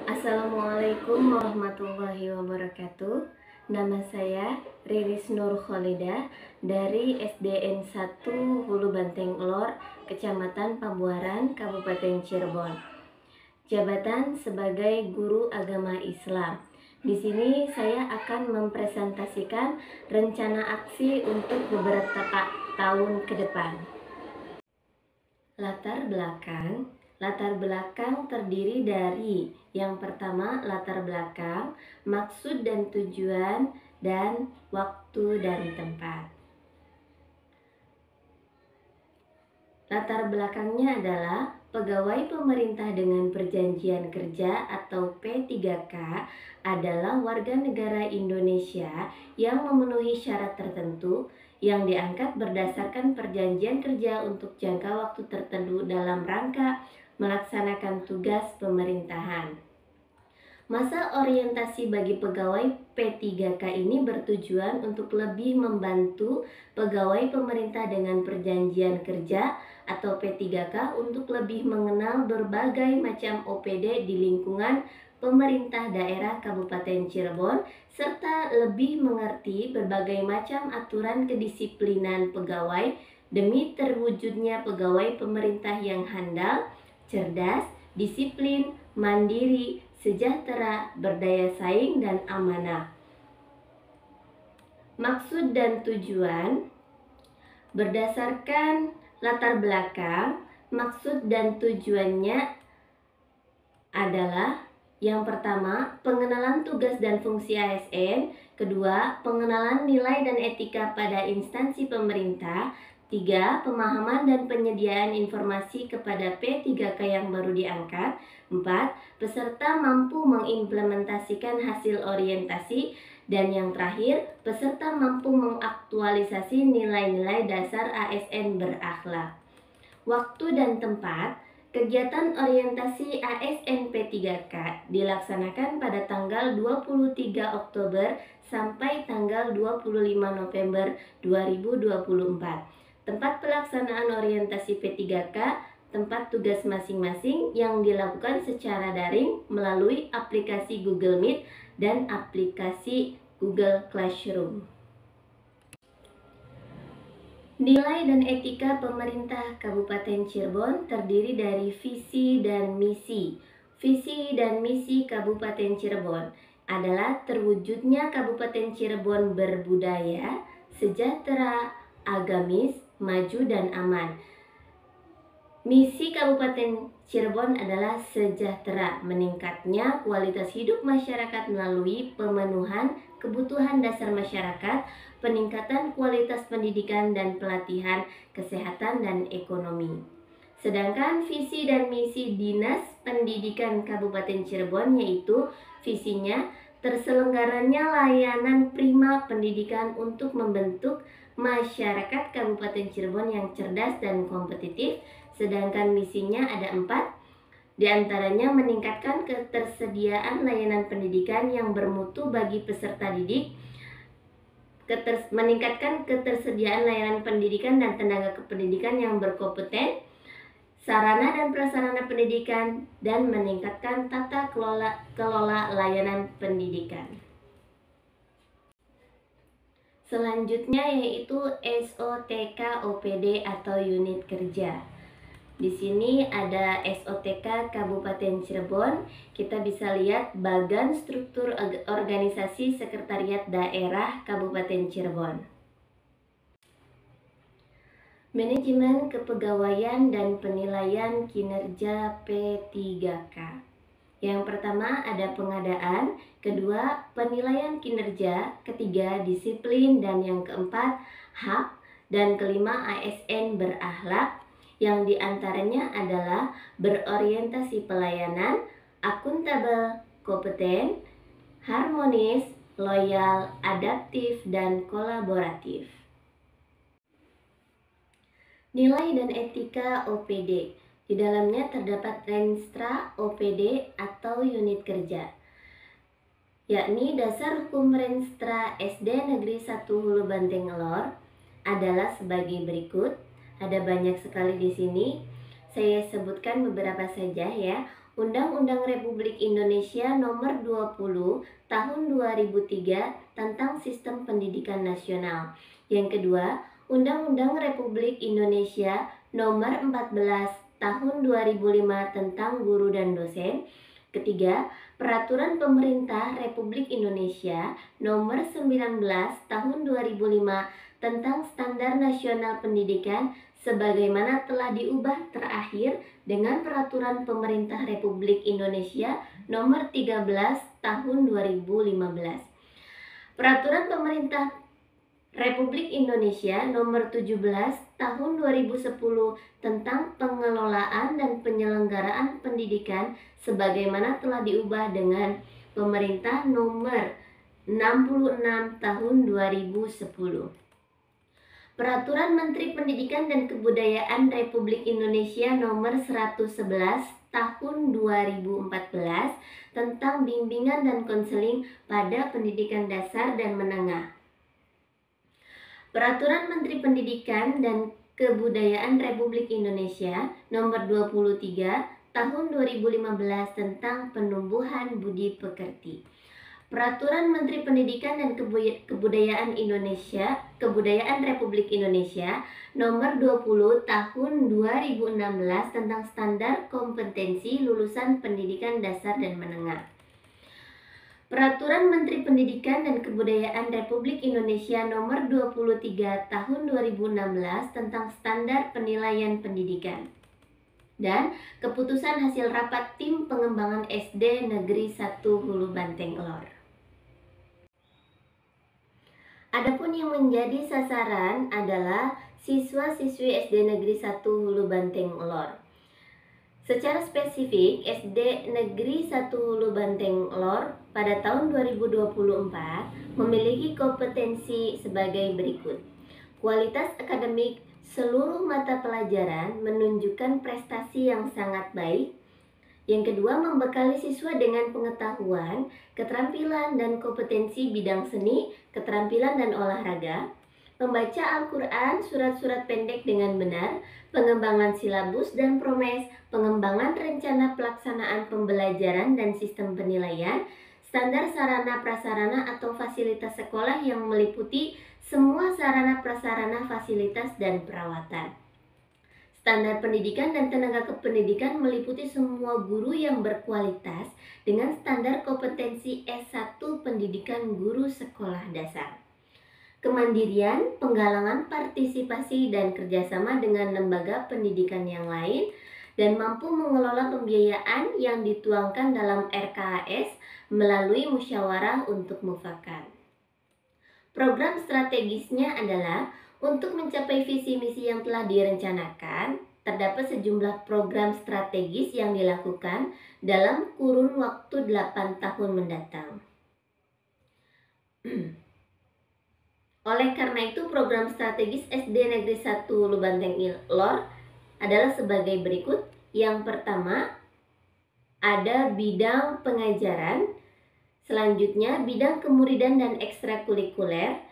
Assalamualaikum warahmatullahi wabarakatuh. Nama saya Riris Nur Kholida dari SDN 1 Hulu Banteng Lor, Kecamatan Pabuaran, Kabupaten Cirebon. Jabatan sebagai guru agama Islam. Di sini saya akan mempresentasikan rencana aksi untuk beberapa tahun ke depan. Latar belakang terdiri dari yang pertama latar belakang, maksud dan tujuan, dan waktu dan tempat. Latar belakangnya adalah pegawai pemerintah dengan perjanjian kerja atau P3K adalah warga negara Indonesia yang memenuhi syarat tertentu yang diangkat berdasarkan perjanjian kerja untuk jangka waktu tertentu dalam rangka melaksanakan tugas pemerintahan. Masa orientasi bagi pegawai P3K ini bertujuan untuk lebih membantu pegawai pemerintah dengan perjanjian kerja atau P3K untuk lebih mengenal berbagai macam OPD di lingkungan pemerintah daerah Kabupaten Cirebon, serta lebih mengerti berbagai macam aturan kedisiplinan pegawai demi terwujudnya pegawai pemerintah yang handal, cerdas, disiplin, mandiri, sejahtera, berdaya saing, dan amanah. Maksud dan tujuan berdasarkan latar belakang, maksud dan tujuannya adalah yang pertama, pengenalan tugas dan fungsi ASN. Kedua, pengenalan nilai dan etika pada instansi pemerintah. 3. Pemahaman dan penyediaan informasi kepada P3K yang baru diangkat. 4. Peserta mampu mengimplementasikan hasil orientasi. Dan yang terakhir, peserta mampu mengaktualisasi nilai-nilai dasar ASN berakhlak. Waktu dan tempat. Kegiatan orientasi ASN P3K dilaksanakan pada tanggal 23 Oktober sampai tanggal 25 November 2024. Tempat pelaksanaan orientasi P3K, tempat tugas masing-masing yang dilakukan secara daring melalui aplikasi Google Meet dan aplikasi Google Classroom. Nilai dan etika pemerintah Kabupaten Cirebon terdiri dari visi dan misi. Visi dan misi Kabupaten Cirebon adalah terwujudnya Kabupaten Cirebon berbudaya, sejahtera, agamis, maju, dan aman. Misi Kabupaten Cirebon adalah sejahtera, meningkatnya kualitas hidup masyarakat melalui pemenuhan kebutuhan dasar masyarakat, peningkatan kualitas pendidikan dan pelatihan, kesehatan dan ekonomi. Sedangkan visi dan misi Dinas Pendidikan Kabupaten Cirebon yaitu visinya terselenggaranya layanan prima pendidikan untuk membentuk masyarakat Kabupaten Cirebon yang cerdas dan kompetitif. Sedangkan misinya ada 4, di antaranya meningkatkan ketersediaan layanan pendidikan yang bermutu bagi peserta didik, meningkatkan ketersediaan layanan pendidikan dan tenaga kependidikan yang berkompeten, sarana dan prasarana pendidikan, dan meningkatkan tata kelola layanan pendidikan. Selanjutnya yaitu SOTK OPD atau unit kerja. Di sini ada SOTK Kabupaten Cirebon. Kita bisa lihat bagan struktur organisasi sekretariat daerah Kabupaten Cirebon. Manajemen kepegawaian dan penilaian kinerja P3K. Yang pertama ada pengadaan, kedua penilaian kinerja, ketiga disiplin, dan yang keempat hak, dan kelima ASN berakhlak, yang diantaranya adalah berorientasi pelayanan, akuntabel, kompeten, harmonis, loyal, adaptif, dan kolaboratif. Nilai dan etika OPD. Di dalamnya terdapat Renstra OPD atau unit kerja, yakni dasar hukum Renstra SD Negeri 1 Hulu Banteng Lor adalah sebagai berikut. Ada banyak sekali di sini. Saya sebutkan beberapa saja ya. Undang-Undang Republik Indonesia Nomor 20 Tahun 2003 tentang Sistem Pendidikan Nasional. Yang kedua, Undang-Undang Republik Indonesia Nomor 14 Tahun 2005 tentang Guru dan Dosen. Ketiga, Peraturan Pemerintah Republik Indonesia Nomor 19 Tahun 2005 tentang Standar Nasional Pendidikan sebagaimana telah diubah terakhir dengan Peraturan Pemerintah Republik Indonesia Nomor 13 Tahun 2015. Peraturan Pemerintah Republik Indonesia Nomor 17 Tahun 2010 tentang pengelolaan dan penyelenggaraan pendidikan sebagaimana telah diubah dengan Pemerintah Nomor 66 Tahun 2010. Peraturan Menteri Pendidikan dan Kebudayaan Republik Indonesia Nomor 111 Tahun 2014 tentang bimbingan dan konseling pada pendidikan dasar dan menengah. Peraturan Menteri Pendidikan dan Kebudayaan Republik Indonesia Nomor 23 Tahun 2015 tentang penumbuhan budi pekerti. Peraturan Menteri Pendidikan dan Kebudayaan Republik Indonesia Nomor 20 Tahun 2016 tentang standar kompetensi lulusan pendidikan dasar dan menengah. Peraturan Menteri Pendidikan dan Kebudayaan Republik Indonesia Nomor 23 Tahun 2016 tentang standar penilaian pendidikan. Dan keputusan hasil rapat tim pengembangan SD Negeri 1 Hulu Banteng Lor. Adapun yang menjadi sasaran adalah siswa-siswi SD Negeri 1 Hulu Banteng Lor. Secara spesifik, SD Negeri 1 Hulu Banteng Lor pada tahun 2024 memiliki kompetensi sebagai berikut. Kualitas akademik seluruh mata pelajaran menunjukkan prestasi yang sangat baik. Yang kedua, membekali siswa dengan pengetahuan, keterampilan, dan kompetensi bidang seni, keterampilan, dan olahraga. Membaca Al-Quran, surat-surat pendek dengan benar, pengembangan silabus dan promes, pengembangan rencana pelaksanaan pembelajaran dan sistem penilaian, standar sarana prasarana atau fasilitas sekolah yang meliputi semua sarana prasarana fasilitas dan perawatan. Standar pendidikan dan tenaga kependidikan meliputi semua guru yang berkualitas dengan standar kompetensi S1 Pendidikan Guru Sekolah Dasar. Kemandirian, penggalangan partisipasi dan kerjasama dengan lembaga pendidikan yang lain, dan mampu mengelola pembiayaan yang dituangkan dalam RKAS melalui musyawarah untuk mufakat. Program strategisnya adalah untuk mencapai visi misi yang telah direncanakan, terdapat sejumlah program strategis yang dilakukan dalam kurun waktu 8 tahun mendatang. Oleh karena itu, program strategis SD Negeri 1 Hulu Banteng Lor adalah sebagai berikut. Yang pertama, ada bidang pengajaran, selanjutnya bidang kemuridan dan ekstrakurikuler,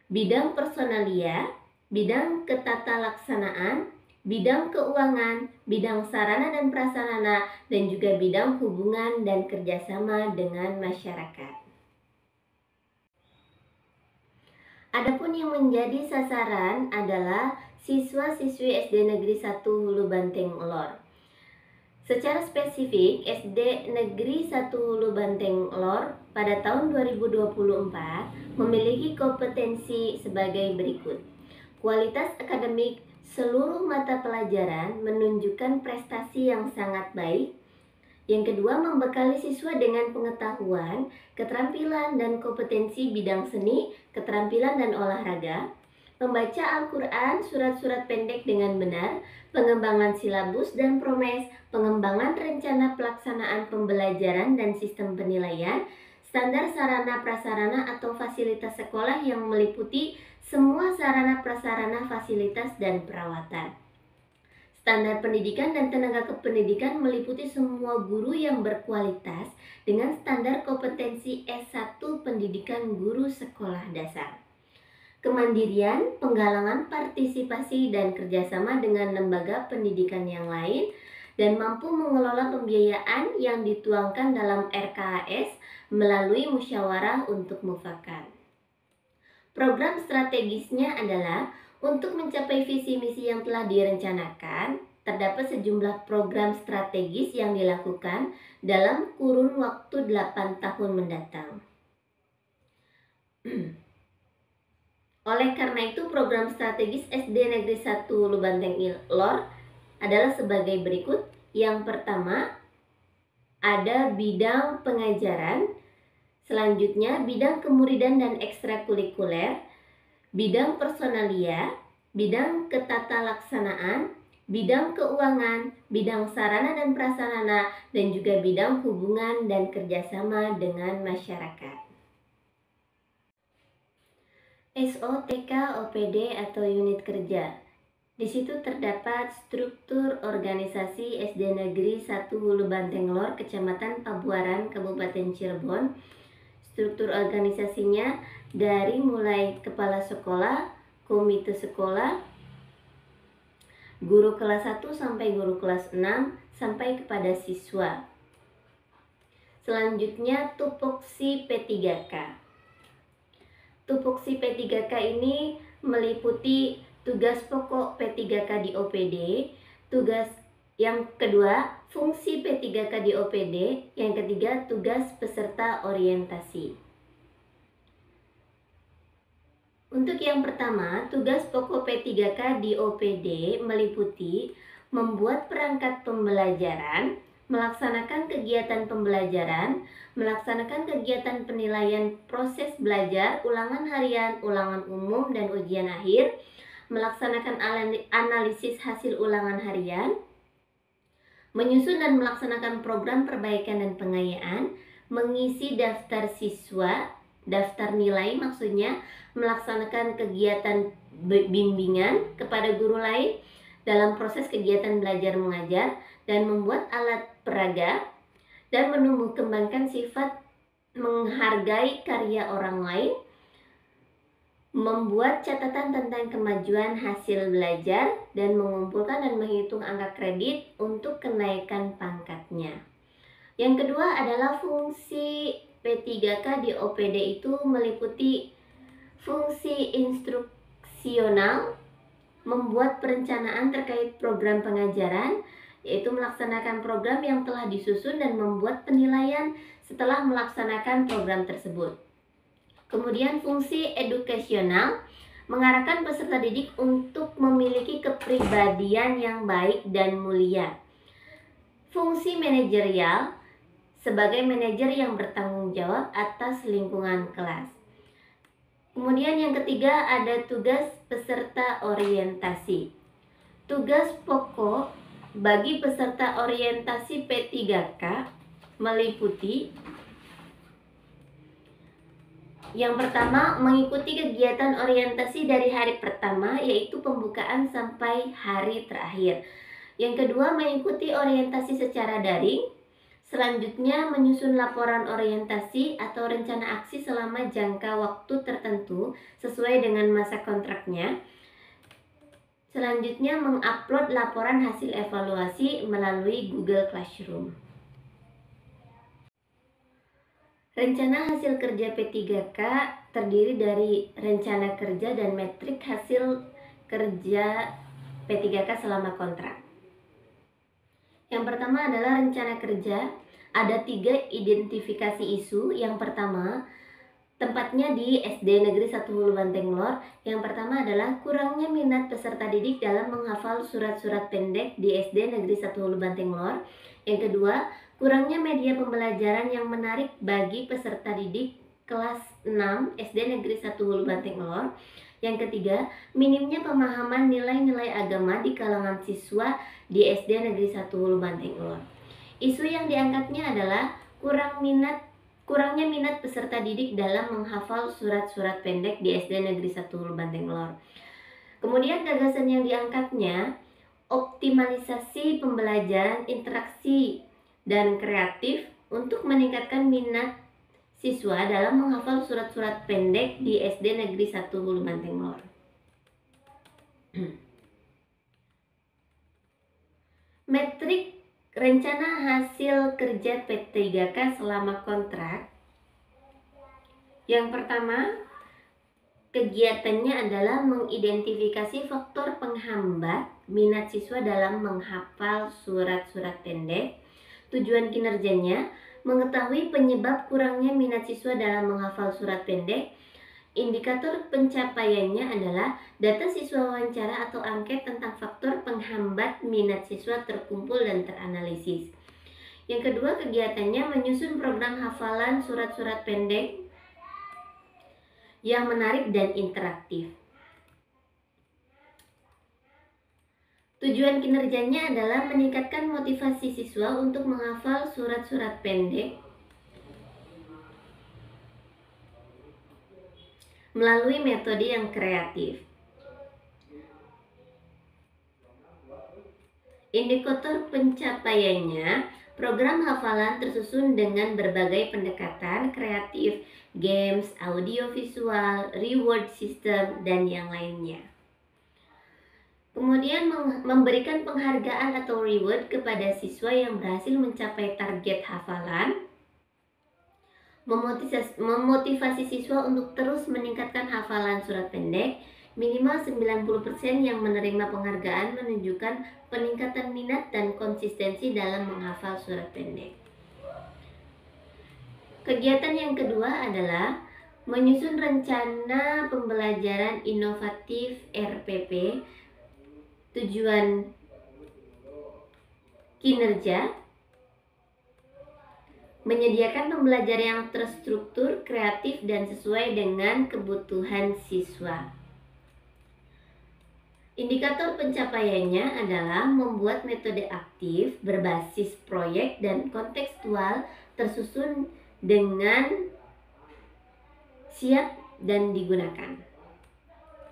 bidang personalia, bidang ketatalaksanaan, bidang keuangan, bidang sarana dan prasarana, dan juga bidang hubungan dan kerjasama dengan masyarakat. Adapun yang menjadi sasaran adalah siswa-siswi SD Negeri 1 Hulu Banteng Lor. Secara spesifik, SD Negeri 1 Hulu Banteng Lor pada tahun 2024 memiliki kompetensi sebagai berikut. Kualitas akademik seluruh mata pelajaran menunjukkan prestasi yang sangat baik. Yang kedua, membekali siswa dengan pengetahuan, keterampilan, dan kompetensi bidang seni, keterampilan, dan olahraga. Membaca Al-Quran, surat-surat pendek dengan benar, pengembangan silabus dan promes, pengembangan rencana pelaksanaan pembelajaran dan sistem penilaian, standar sarana prasarana atau fasilitas sekolah yang meliputi semua sarana prasarana fasilitas dan perawatan. Standar pendidikan dan tenaga kependidikan meliputi semua guru yang berkualitas dengan standar kompetensi S1 Pendidikan Guru Sekolah Dasar. Kemandirian, penggalangan partisipasi dan kerjasama dengan lembaga pendidikan yang lain, dan mampu mengelola pembiayaan yang dituangkan dalam RKAS melalui musyawarah untuk mufakat. Program strategisnya adalah untuk mencapai visi misi yang telah direncanakan. Terdapat sejumlah program strategis yang dilakukan dalam kurun waktu 8 tahun mendatang. Oleh karena itu, program strategis SD Negeri 1 Lubanteng Lor adalah sebagai berikut. Yang pertama, ada bidang pengajaran, selanjutnya bidang kemuridan dan ekstrakurikuler, bidang personalia, bidang ketatalaksanaan, bidang keuangan, bidang sarana dan prasarana, dan juga bidang hubungan dan kerjasama dengan masyarakat. SOTK OPD atau unit kerja. Di situ terdapat struktur organisasi SD Negeri 1 Hulu Banteng Lor, Kecamatan Pabuaran, Kabupaten Cirebon. Struktur organisasinya dari mulai kepala sekolah, komite sekolah, guru kelas 1 sampai guru kelas 6, sampai kepada siswa. Selanjutnya tupoksi P3K. Tupoksi P3K ini meliputi tugas pokok P3K di OPD, tugas yang kedua fungsi P3K di OPD, yang ketiga tugas peserta orientasi. Untuk yang pertama, tugas pokok P3K di OPD meliputi membuat perangkat pembelajaran, melaksanakan kegiatan pembelajaran, melaksanakan kegiatan penilaian proses belajar, ulangan harian, ulangan umum, dan ujian akhir, melaksanakan analisis hasil ulangan harian, menyusun dan melaksanakan program perbaikan dan pengayaan, mengisi daftar siswa, daftar nilai maksudnya, melaksanakan kegiatan bimbingan kepada guru lain dalam proses kegiatan belajar mengajar, dan membuat alat peraga, dan menumbuh kembangkan sifat menghargai karya orang lain, membuat catatan tentang kemajuan hasil belajar, dan mengumpulkan dan menghitung angka kredit untuk kenaikan pangkatnya. Yang kedua adalah fungsi P3K di OPD itu meliputi fungsi instruksional, membuat perencanaan terkait program pengajaran, yaitu melaksanakan program yang telah disusun dan membuat penilaian setelah melaksanakan program tersebut. Kemudian fungsi edukasional, mengarahkan peserta didik untuk memiliki kepribadian yang baik dan mulia. Fungsi manajerial, sebagai manajer yang bertanggung jawab atas lingkungan kelas. Kemudian yang ketiga ada tugas peserta orientasi. Tugas pokok bagi peserta orientasi P3K meliputi yang pertama, mengikuti kegiatan orientasi dari hari pertama, yaitu pembukaan sampai hari terakhir. Yang kedua, mengikuti orientasi secara daring. Selanjutnya, menyusun laporan orientasi atau rencana aksi selama jangka waktu tertentu sesuai dengan masa kontraknya. Selanjutnya, mengupload laporan hasil evaluasi melalui Google Classroom. Rencana hasil kerja P3K terdiri dari rencana kerja dan metrik hasil kerja P3K selama kontrak. Yang pertama adalah rencana kerja. Ada 3 identifikasi isu. Yang pertama, tempatnya di SD Negeri 1 Hulu Banteng Lor. Yang pertama adalah kurangnya minat peserta didik dalam menghafal surat-surat pendek di SD Negeri 1 Hulu Banteng Lor. Yang kedua, kurangnya media pembelajaran yang menarik bagi peserta didik kelas 6 SD Negeri 1 Hulu Banteng Lor. Yang ketiga, minimnya pemahaman nilai-nilai agama di kalangan siswa di SD Negeri 1 Hulu Banteng Lor. Isu yang diangkatnya adalah kurangnya minat peserta didik dalam menghafal surat-surat pendek di SD Negeri 1 Hulu Banteng Lor. Kemudian gagasan yang diangkatnya, optimalisasi pembelajaran interaksi dan kreatif untuk meningkatkan minat siswa dalam menghafal surat-surat pendek di SD Negeri 1 Hulu Banteng Lor. Metrik Rencana hasil kerja P3K selama kontrak. Yang pertama, kegiatannya adalah mengidentifikasi faktor penghambat minat siswa dalam menghafal surat-surat pendek. Tujuan kinerjanya, mengetahui penyebab kurangnya minat siswa dalam menghafal surat pendek. Indikator pencapaiannya adalah data siswa wawancara atau angket tentang faktor penghambat minat siswa terkumpul dan teranalisis. Yang kedua, kegiatannya menyusun program hafalan surat-surat pendek yang menarik dan interaktif. Tujuan kinerjanya adalah meningkatkan motivasi siswa untuk menghafal surat-surat pendek melalui metode yang kreatif. Indikator pencapaiannya, program hafalan tersusun dengan berbagai pendekatan kreatif, games, audiovisual, reward system, dan yang lainnya. Kemudian memberikan penghargaan atau reward kepada siswa yang berhasil mencapai target hafalan. Memotivasi siswa untuk terus meningkatkan hafalan surat pendek. Minimal 90% yang menerima penghargaan menunjukkan peningkatan minat dan konsistensi dalam menghafal surat pendek. Kegiatan yang kedua adalah menyusun rencana pembelajaran inovatif RPP. Tujuan kinerja, menyediakan pembelajaran yang terstruktur, kreatif, dan sesuai dengan kebutuhan siswa. Indikator pencapaiannya adalah membuat metode aktif berbasis proyek dan kontekstual tersusun dengan siap dan digunakan.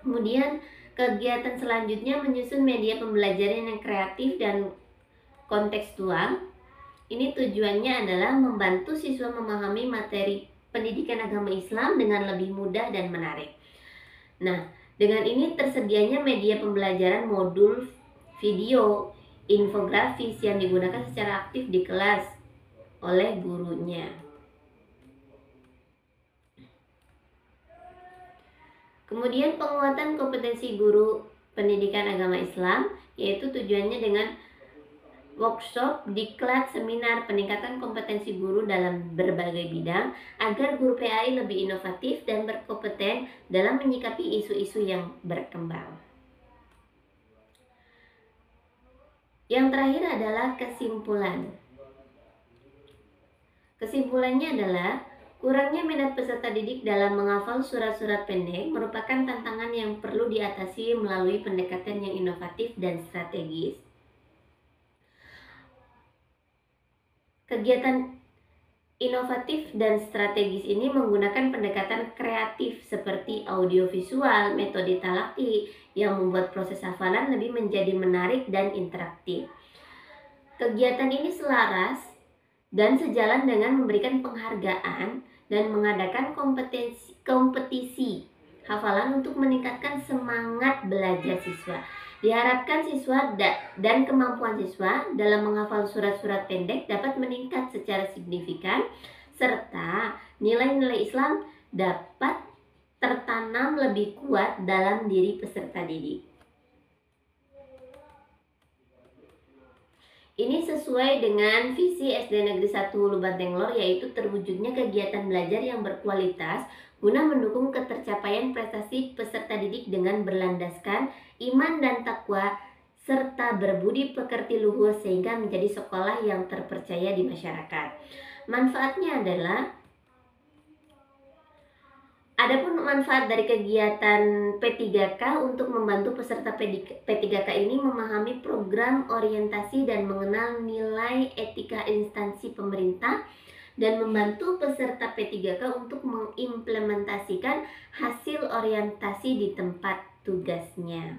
Kemudian kegiatan selanjutnya menyusun media pembelajaran yang kreatif dan kontekstual. Ini tujuannya adalah membantu siswa memahami materi pendidikan agama Islam dengan lebih mudah dan menarik. Nah, dengan ini tersedianya media pembelajaran modul video, infografis yang digunakan secara aktif di kelas oleh gurunya. Kemudian penguatan kompetensi guru pendidikan agama Islam, yaitu tujuannya dengan workshop, diklat, seminar, peningkatan kompetensi guru dalam berbagai bidang agar guru PAI lebih inovatif dan berkompeten dalam menyikapi isu-isu yang berkembang. Yang terakhir adalah kesimpulan. Kesimpulannya adalah kurangnya minat peserta didik dalam menghafal surat-surat pendek merupakan tantangan yang perlu diatasi melalui pendekatan yang inovatif dan strategis. Kegiatan inovatif dan strategis ini menggunakan pendekatan kreatif seperti audiovisual, metode talaki yang membuat proses hafalan lebih menjadi menarik dan interaktif. Kegiatan ini selaras dan sejalan dengan memberikan penghargaan dan mengadakan kompetisi hafalan untuk meningkatkan semangat belajar siswa. Diharapkan siswa dan kemampuan siswa dalam menghafal surat-surat pendek dapat meningkat secara signifikan, serta nilai-nilai Islam dapat tertanam lebih kuat dalam diri peserta didik. Ini sesuai dengan visi SD Negeri 1 Hulu Banteng Lor, yaitu terwujudnya kegiatan belajar yang berkualitas guna mendukung ketercapaian prestasi peserta didik dengan berlandaskan iman dan takwa serta berbudi pekerti luhur sehingga menjadi sekolah yang terpercaya di masyarakat. Manfaatnya adalah adapun manfaat dari kegiatan P3K untuk membantu peserta P3K ini memahami program orientasi dan mengenal nilai etika instansi pemerintah dan membantu peserta P3K untuk mengimplementasikan hasil orientasi di tempat tugasnya.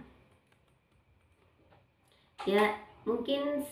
Ya, mungkin